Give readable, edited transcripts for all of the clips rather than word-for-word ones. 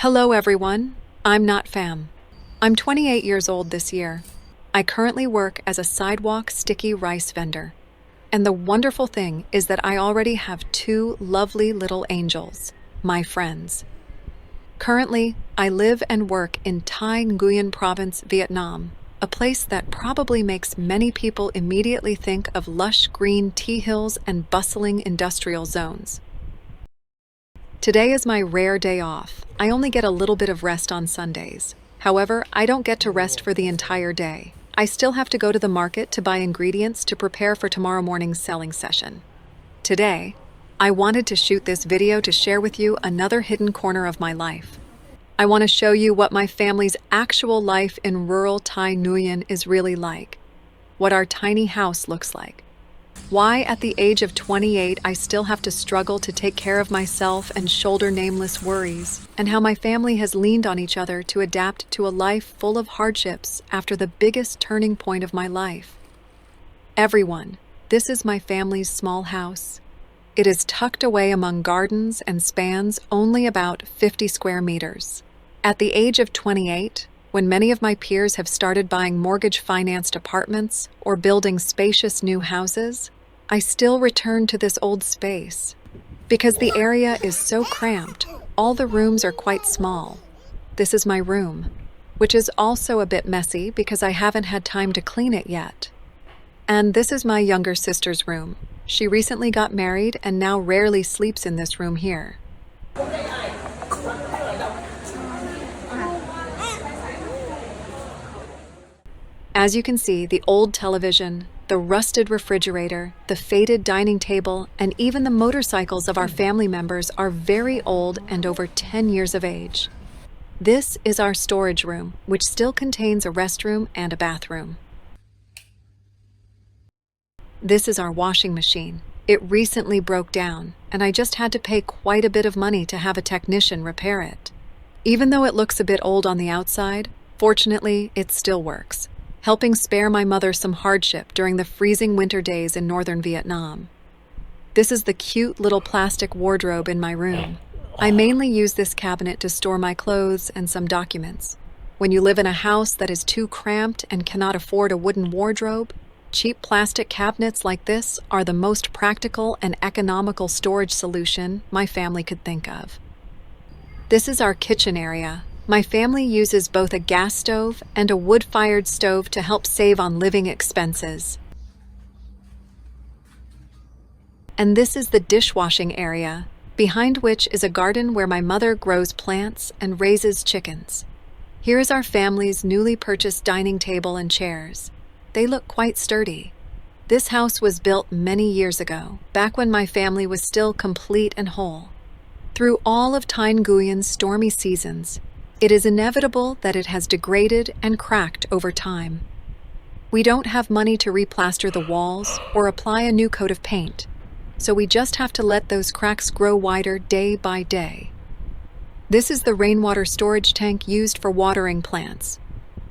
Hello everyone, I'm Not Fam. I'm 28 years old this year. I currently work as a sidewalk sticky rice vendor. And the wonderful thing is that I already have two lovely little angels, my friends. Currently, I live and work in Thi Nguyen Province, Vietnam, a place that probably makes many people immediately think of lush green tea hills and bustling industrial zones. Today is my rare day off. I only get a little bit of rest on Sundays. However, I don't get to rest for the entire day. I still have to go to the market to buy ingredients to prepare for tomorrow morning's selling session. Today, I wanted to shoot this video to share with you another hidden corner of my life. I want to show you what my family's actual life in rural Thi Nguyen is really like, what our tiny house looks like. Why, at the age of 28, I still have to struggle to take care of myself and shoulder nameless worries, and how my family has leaned on each other to adapt to a life full of hardships after the biggest turning point of my life. Everyone, this is my family's small house. It is tucked away among gardens and spans only about 50 square meters. At the age of 28, when many of my peers have started buying mortgage-financed apartments or building spacious new houses, I still return to this old space. Because the area is so cramped, all the rooms are quite small. This is my room, which is also a bit messy because I haven't had time to clean it yet. And this is my younger sister's room. She recently got married and now rarely sleeps in this room here. As you can see, the old television, the rusted refrigerator, the faded dining table, and even the motorcycles of our family members are very old and over 10 years of age. This is our storage room, which still contains a restroom and a bathroom. This is our washing machine. It recently broke down, and I just had to pay quite a bit of money to have a technician repair it. Even though it looks a bit old on the outside, fortunately, it still works, helping spare my mother some hardship during the freezing winter days in northern Vietnam. This is the cute little plastic wardrobe in my room. I mainly use this cabinet to store my clothes and some documents. When you live in a house that is too cramped and cannot afford a wooden wardrobe, cheap plastic cabinets like this are the most practical and economical storage solution my family could think of. This is our kitchen area. My family uses both a gas stove and a wood-fired stove to help save on living expenses. And this is the dishwashing area, behind which is a garden where my mother grows plants and raises chickens. Here is our family's newly purchased dining table and chairs. They look quite sturdy. This house was built many years ago, back when my family was still complete and whole. Through all of Thi Nguyen's stormy seasons, it is inevitable that it has degraded and cracked over time. We don't have money to replaster the walls or apply a new coat of paint, so we just have to let those cracks grow wider day by day. This is the rainwater storage tank used for watering plants.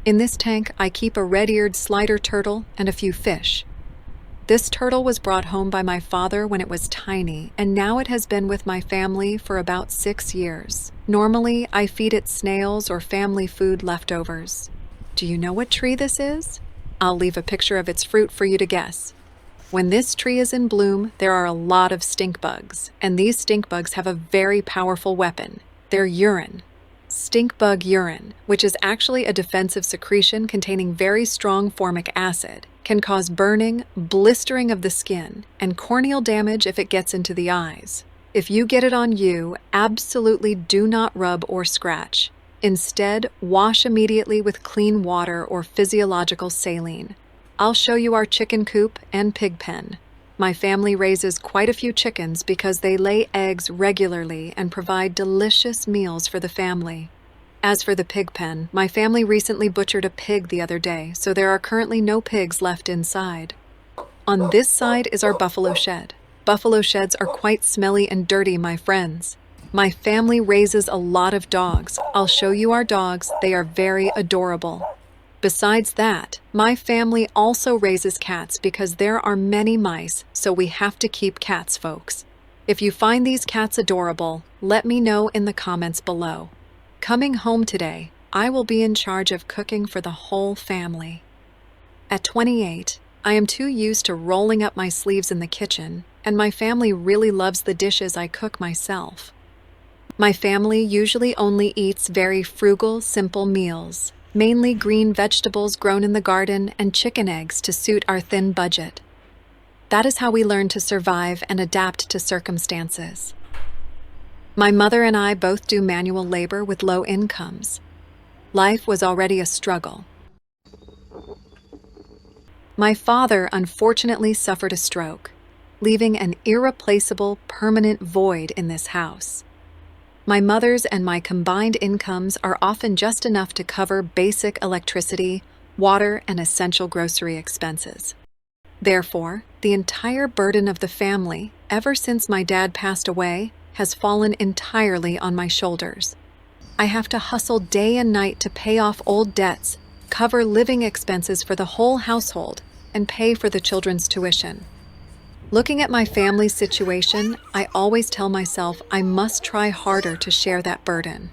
In this tank, I keep a red-eared slider turtle and a few fish. This turtle was brought home by my father when it was tiny, and now it has been with my family for about 6 years. Normally, I feed it snails or family food leftovers. Do you know what tree this is? I'll leave a picture of its fruit for you to guess. When this tree is in bloom, there are a lot of stink bugs, and these stink bugs have a very powerful weapon, their urine. Stink bug urine, which is actually a defensive secretion containing very strong formic acid, can cause burning, blistering of the skin, and corneal damage if it gets into the eyes. If you get it on you, absolutely do not rub or scratch. Instead, wash immediately with clean water or physiological saline. I'll show you our chicken coop and pig pen. My family raises quite a few chickens because they lay eggs regularly and provide delicious meals for the family. As for the pig pen, my family recently butchered a pig the other day, so there are currently no pigs left inside. On this side is our buffalo shed. Buffalo sheds are quite smelly and dirty, my friends. My family raises a lot of dogs. I'll show you our dogs. They are very adorable. Besides that, my family also raises cats because there are many mice, so we have to keep cats, folks. If you find these cats adorable, let me know in the comments below. Coming home today, I will be in charge of cooking for the whole family. At 28, I am too used to rolling up my sleeves in the kitchen, and my family really loves the dishes I cook myself. My family usually only eats very frugal, simple meals, mainly green vegetables grown in the garden and chicken eggs to suit our thin budget. That is how we learn to survive and adapt to circumstances. My mother and I both do manual labor with low incomes. Life was already a struggle. My father unfortunately suffered a stroke, leaving an irreplaceable, permanent void in this house. My mother's and my combined incomes are often just enough to cover basic electricity, water, and essential grocery expenses. Therefore, the entire burden of the family, ever since my dad passed away, has fallen entirely on my shoulders. I have to hustle day and night to pay off old debts, cover living expenses for the whole household, and pay for the children's tuition. Looking at my family's situation, I always tell myself I must try harder to share that burden.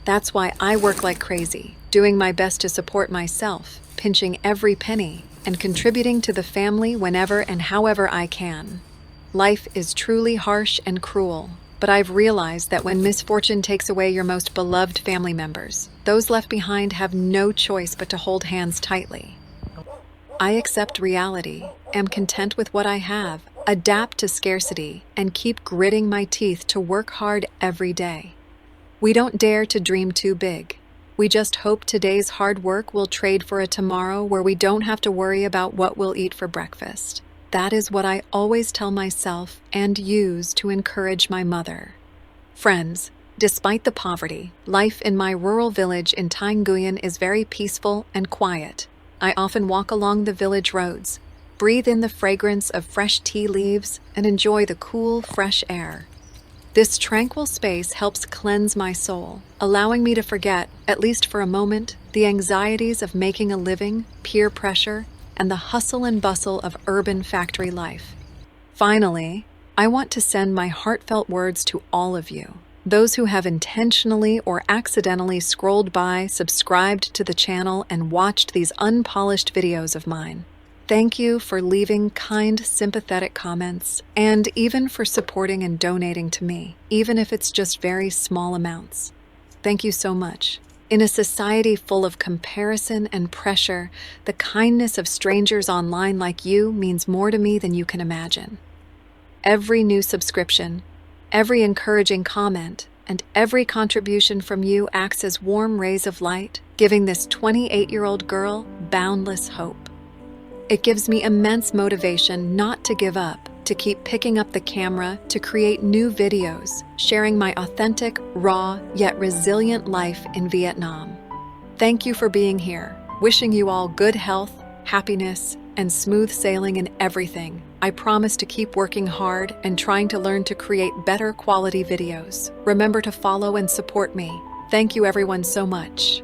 That's why I work like crazy, doing my best to support myself, pinching every penny, and contributing to the family whenever and however I can. Life is truly harsh and cruel, but I've realized that when misfortune takes away your most beloved family members, those left behind have no choice but to hold hands tightly. I accept reality, am content with what I have, adapt to scarcity, and keep gritting my teeth to work hard every day. We don't dare to dream too big. We just hope today's hard work will trade for a tomorrow where we don't have to worry about what we'll eat for breakfast. That is what I always tell myself and use to encourage my mother. Friends, despite the poverty, life in my rural village in Thi Nhat is very peaceful and quiet. I often walk along the village roads, breathe in the fragrance of fresh tea leaves, and enjoy the cool, fresh air. This tranquil space helps cleanse my soul, allowing me to forget, at least for a moment, the anxieties of making a living, peer pressure, and the hustle and bustle of urban factory life. Finally, I want to send my heartfelt words to all of you, those who have intentionally or accidentally scrolled by, subscribed to the channel, and watched these unpolished videos of mine. Thank you for leaving kind, sympathetic comments, and even for supporting and donating to me, even if it's just very small amounts. Thank you so much. In a society full of comparison and pressure, the kindness of strangers online like you means more to me than you can imagine. Every new subscription, every encouraging comment, and every contribution from you acts as warm rays of light, giving this 28-year-old girl boundless hope. It gives me immense motivation not to give up, to keep picking up the camera, to create new videos, sharing my authentic, raw, yet resilient life in Vietnam. Thank you for being here. Wishing you all good health, happiness, and smooth sailing in everything. I promise to keep working hard and trying to learn to create better quality videos. Remember to follow and support me. Thank you everyone so much.